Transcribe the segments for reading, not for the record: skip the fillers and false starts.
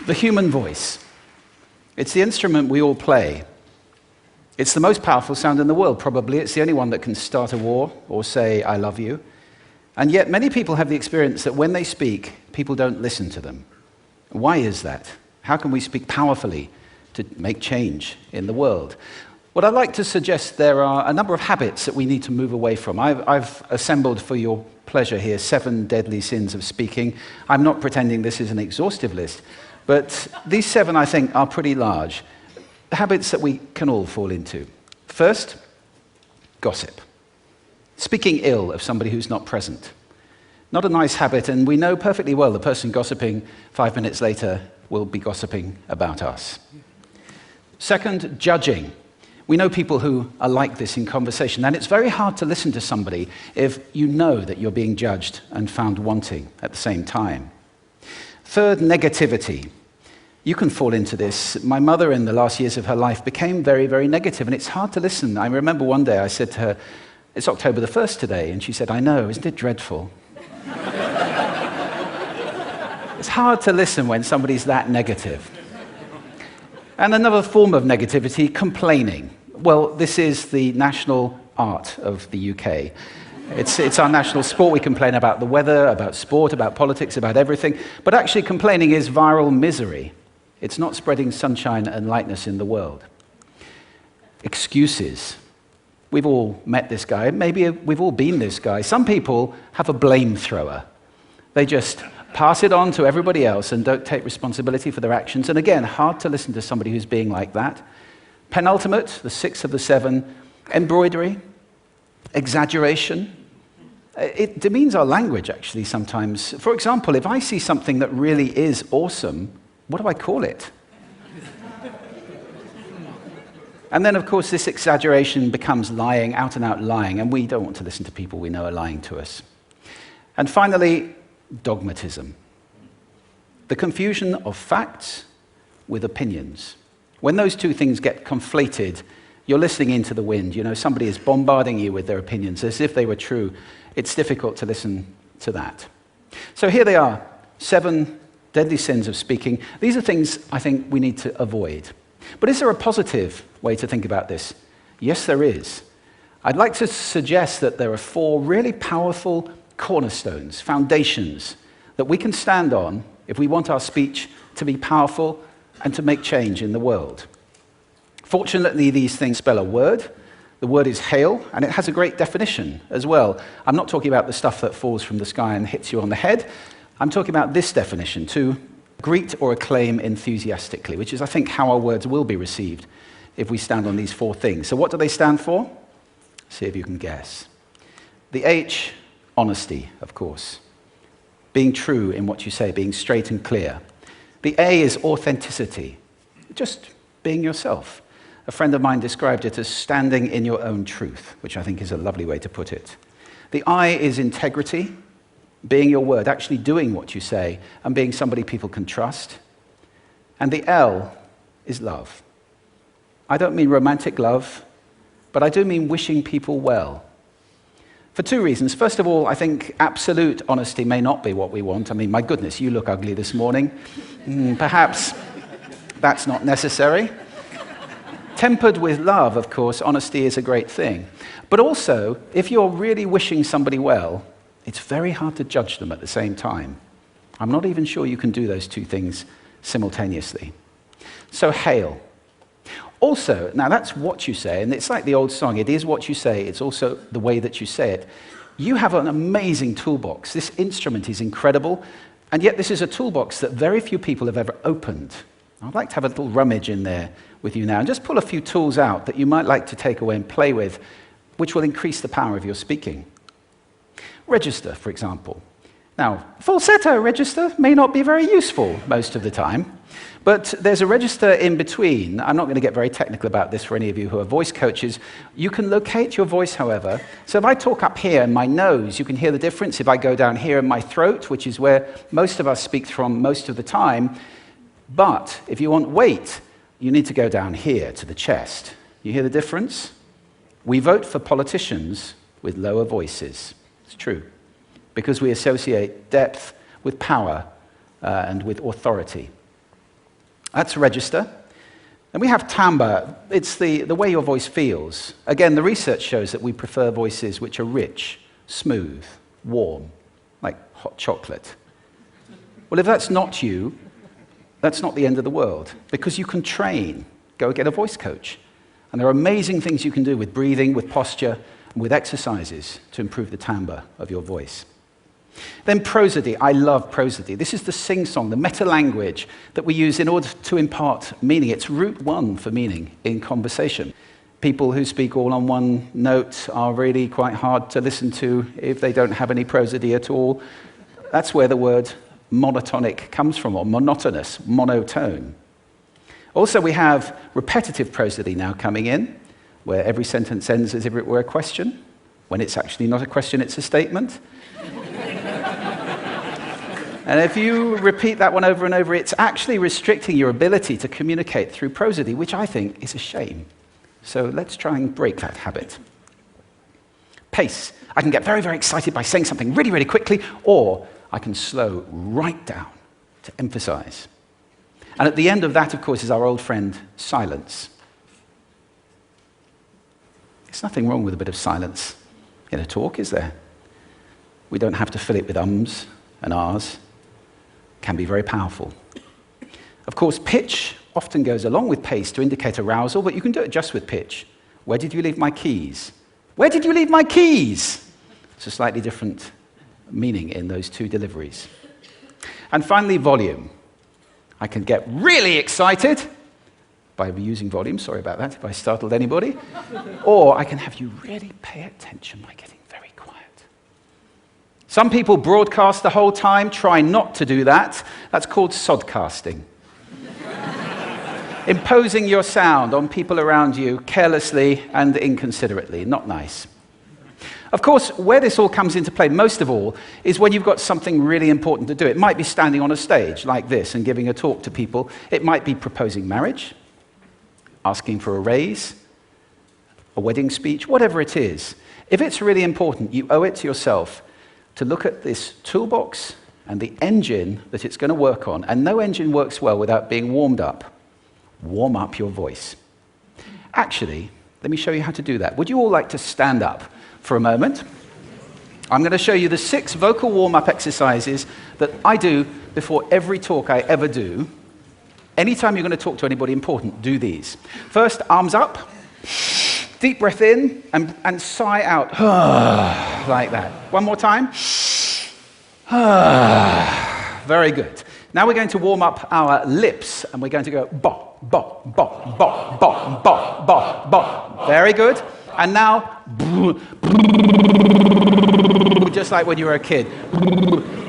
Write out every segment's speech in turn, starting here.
The human voice. It's the instrument we all play. It's the most powerful sound in the world, probably. It's the only one that can start a war or say, I love you. And yet many people have the experience that when they speak, people don't listen to them. Why is that? How can we speak powerfully to make change in the world? What I'd like to suggest, there are a number of habits that we need to move away from. I've assembled for your pleasure here 7 deadly sins of speaking. I'm not pretending this is an exhaustive list, but these 7, I think, are pretty large. Habits that we can all fall into. First, gossip. Speaking ill of somebody who's not present. Not a nice habit, and we know perfectly well the person gossiping 5 minutes later will be gossiping about us. Second, judging. We know people who are like this in conversation, and it's very hard to listen to somebody if you know that you're being judged and found wanting at the same time. Third, negativity. You can fall into this. My mother, in the last years of her life, became very, very negative, and it's hard to listen. I remember one day I said to her, it's October the 1st today, and she said, I know, isn't it dreadful? It's hard to listen when somebody's that negative. And another form of negativity, complaining. Well, this is the national art of the UK. It's our national sport. We complain about the weather, about sport, about politics, about everything. But actually, complaining is viral misery. It's not spreading sunshine and lightness in the world. Excuses. We've all met this guy. Maybe we've all been this guy. Some people have a blame thrower. They just pass it on to everybody else and don't take responsibility for their actions. And again, hard to listen to somebody who's being like that. Penultimate, the 6th of the 7, embroidery, exaggeration. It demeans our language, actually, sometimes. For example, if I see something that really is awesome, what do I call it? And then, of course, this exaggeration becomes lying, out and out lying, and we don't want to listen to people we know are lying to us. And finally, dogmatism. The confusion of facts with opinions. When those two things get conflated, you're listening into the wind. You know, somebody is bombarding you with their opinions as if they were true. It's difficult to listen to that. So here they are, 7 deadly sins of speaking. These are things I think we need to avoid. But is there a positive way to think about this? Yes, there is. I'd like to suggest that there are 4 really powerful cornerstones, foundations, that we can stand on if we want our speech to be powerful and to make change in the world. Fortunately, these things spell a word. The word is hail, and it has a great definition as well. I'm not talking about the stuff that falls from the sky and hits you on the head. I'm talking about this definition, to greet or acclaim enthusiastically, which is, I think, how our words will be received if we stand on these 4 things. So what do they stand for? See if you can guess. The H, honesty, of course. Being true in what you say, being straight and clear. The A is authenticity, just being yourself. A friend of mine described it as standing in your own truth, which I think is a lovely way to put it. The I is integrity, being your word, actually doing what you say, and being somebody people can trust. And the L is love. I don't mean romantic love, but I do mean wishing people well. For 2 reasons. First of all, I think absolute honesty may not be what we want. I mean, my goodness, you look ugly this morning. Perhaps that's not necessary. Tempered with love, of course, honesty is a great thing. But also, if you're really wishing somebody well, it's very hard to judge them at the same time. I'm not even sure you can do those 2 things simultaneously. So hail. Also, now that's what you say, and it's like the old song, it is what you say, it's also the way that you say it. You have an amazing toolbox. This instrument is incredible, and yet this is a toolbox that very few people have ever opened. I'd like to have a little rummage in there with you now, and just pull a few tools out that you might like to take away and play with, which will increase the power of your speaking. Register, for example. Now, falsetto register may not be very useful most of the time, but there's a register in between. I'm not going to get very technical about this for any of you who are voice coaches. You can locate your voice, however. So if I talk up here in my nose, you can hear the difference. If I go down here in my throat, which is where most of us speak from most of the time, but if you want weight, you need to go down here to the chest. You hear the difference? We vote for politicians with lower voices. It's true, because we associate depth with power and with authority. That's register. Then we have timbre. It's the way your voice feels. Again, the research shows that we prefer voices which are rich, smooth, warm, like hot chocolate. Well, if that's not you, that's not the end of the world, because you can train. Go get a voice coach. And there are amazing things you can do with breathing, with posture, and with exercises to improve the timbre of your voice. Then prosody. I love prosody. This is the sing-song, the meta-language that we use in order to impart meaning. It's route one for meaning in conversation. People who speak all on one note are really quite hard to listen to if they don't have any prosody at all. That's where the word monotonic comes from, or monotonous, monotone. Also, we have repetitive prosody now coming in, where every sentence ends as if it were a question. When it's actually not a question, it's a statement. And if you repeat that one over and over, it's actually restricting your ability to communicate through prosody, which I think is a shame. So let's try and break that habit. Pace. I can get very, very excited by saying something really, really quickly, or I can slow right down to emphasize. And at the end of that, of course, is our old friend, silence. There's nothing wrong with a bit of silence in a talk, is there? We don't have to fill it with ums and ahs. It can be very powerful. Of course, pitch often goes along with pace to indicate arousal, but you can do it just with pitch. Where did you leave my keys? Where did you leave my keys? It's a slightly different meaning in those two deliveries. And finally, volume. I can get really excited by using volume, sorry about that if I startled anybody, or I can have you really pay attention by getting very quiet. Some people broadcast the whole time. Try not to do that. That's called sodcasting. Imposing your sound on people around you carelessly and inconsiderately. Not nice. Of course, where this all comes into play most of all is when you've got something really important to do. It might be standing on a stage like this and giving a talk to people. It might be proposing marriage, asking for a raise, a wedding speech, whatever it is. If it's really important, you owe it to yourself to look at this toolbox and the engine that it's going to work on. And no engine works well without being warmed up. Warm up your voice. Actually, let me show you how to do that. Would you all like to stand up for a moment? I'm going to show you the 6 vocal warm-up exercises that I do before every talk I ever do. Anytime you're going to talk to anybody important, do these. First, arms up, deep breath in, and sigh out, like that. One more time. Very good. Now we're going to warm up our lips, and we're going to go bop, bop, bop, bop, bop, bop, bop, bop. Very good. And now, just like when you were a kid.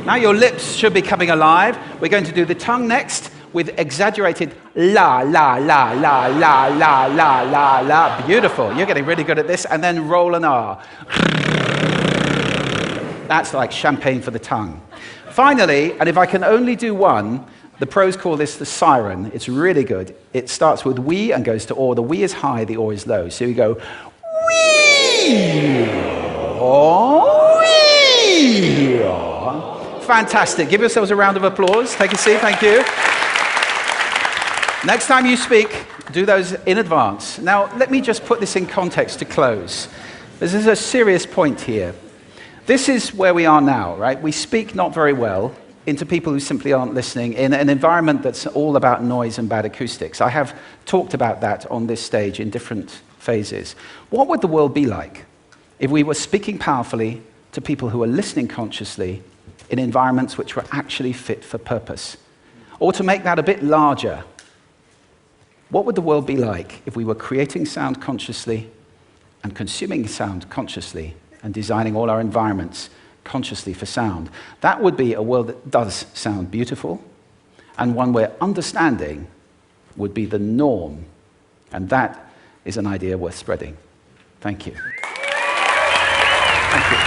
Now your lips should be coming alive. We're going to do the tongue next with exaggerated la, la, la, la, la, la, la, la, la. Beautiful. You're getting really good at this. And then roll an R. That's like champagne for the tongue. Finally, and if I can only do one, the pros call this the siren. It's really good. It starts with we and goes to or. The we is high, the or is low. So you go wee, or wee. Fantastic. Give yourselves a round of applause. Take a seat. Thank you. Next time you speak, do those in advance. Now, let me just put this in context to close. This is a serious point here. This is where we are now, right? We speak not very well into people who simply aren't listening in an environment that's all about noise and bad acoustics. I have talked about that on this stage in different phases. What would the world be like if we were speaking powerfully to people who are listening consciously in environments which were actually fit for purpose? Or to make that a bit larger, what would the world be like if we were creating sound consciously and consuming sound consciously and designing all our environments consciously for sound? That would be a world that does sound beautiful, and one where understanding would be the norm. And that is an idea worth spreading. Thank you. Thank you.